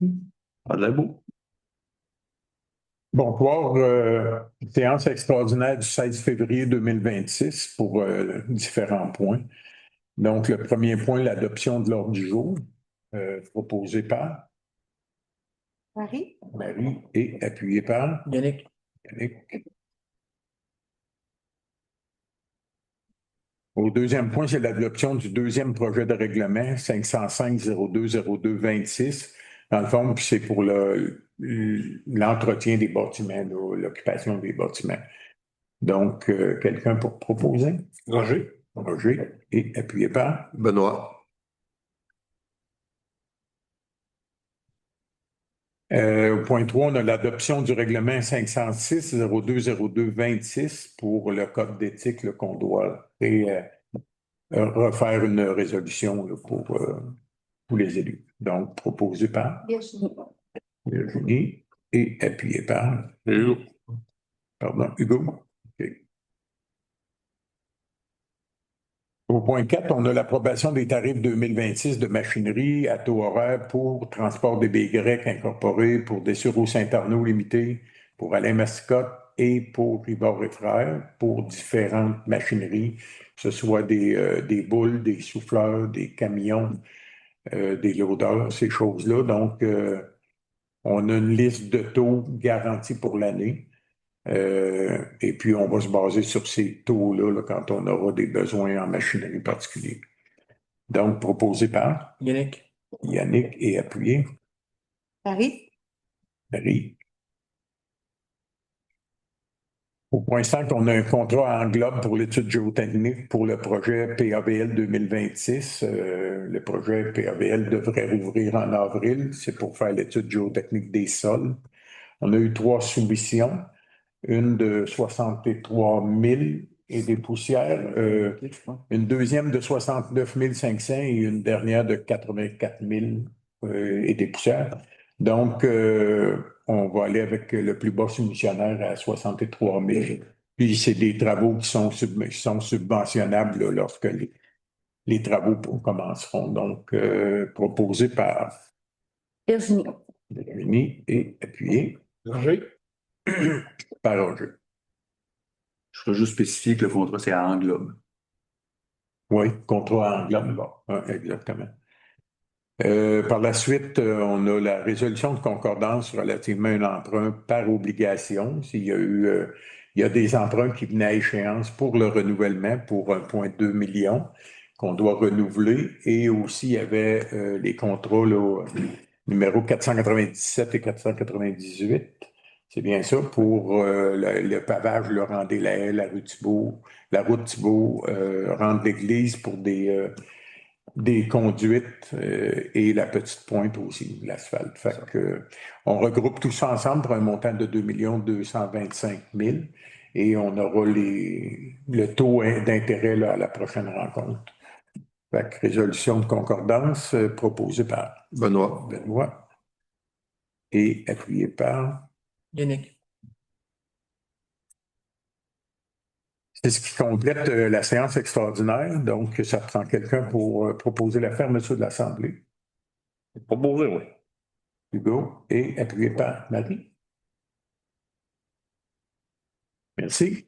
Ça a l'air beau. Bonsoir, séance extraordinaire du 16 février 2026 pour différents points. Donc, le premier point, l'adoption de l'ordre du jour, proposé par Marie? Marie et appuyé par Yannick. Yannick. Au deuxième point, c'est l'adoption du deuxième projet de règlement 505-0202-26. Dans le fond, puis c'est pour l'entretien des bâtiments, l'occupation des bâtiments. Donc, quelqu'un pour proposer? Roger. Roger, et appuyé par Benoît. Au point 3, on a l'adoption du règlement 506-0202-26 pour le code d'éthique qu'on doit refaire une résolution là, pour tous les élus. Donc, proposé par Virginie. Virginie et appuyé par Hugo. Pardon, Hugo. OK. Au point 4, on a l'approbation des tarifs 2026 de machinerie à taux horaire pour transport des baies grecques incorporés, pour Dessureau Saint-Arnaud limité, pour Alain Mascotte et pour Ribord et Frères pour différentes machineries, que ce soit des boules, des souffleurs, des camions, des loaders, ces choses-là. Donc, on a une liste de taux garantis pour l'année. Et puis, on va se baser sur ces taux-là là, quand on aura des besoins en machinerie particuliers. Donc, proposé par Yannick. Yannick et appuyé. Marie? Marie. Au point 5, on a un contrat en globe pour l'étude géotechnique pour le projet PAVL 2026. Le projet PAVL devrait rouvrir en avril. C'est pour faire l'étude géotechnique des sols. On a eu 3 soumissions. Une de 63 000 et des poussières, une deuxième de 69 500 et une dernière de 84 000 et des poussières. Donc, on va aller avec le plus bas soumissionnaire à 63 000. Puis, c'est des travaux qui sont subventionnables là, lorsque les travaux commenceront. Donc, proposé par Virginie. Virginie et appuyé Roger. par Roger. Je ferais juste spécifier que le contrat, c'est à Englobe. Oui, contrat englobe, bon, exactement. Par la suite, on a la résolution de concordance relativement à un emprunt par obligation. Il y a des emprunts qui venaient à échéance pour le renouvellement pour 1,2 million qu'on doit renouveler. Et aussi, il y avait les contrats là, numéro 497 et 498. C'est bien ça, pour le pavage, le Rang-des-Laits, la route Thibault, rendre l'église pour des conduites et la petite pointe aussi, l'asphalte. Fait que, on regroupe tout ça ensemble pour un montant de 2 225 000 et on aura le taux d'intérêt là, à la prochaine rencontre. Fait que résolution de concordance proposée par Benoît et appuyée par Yannick. C'est ce qui complète la séance extraordinaire. Donc, ça prend quelqu'un pour proposer la fermeture de l'Assemblée. Proposé, oui. Hugo, et appuyé par Marie. Merci.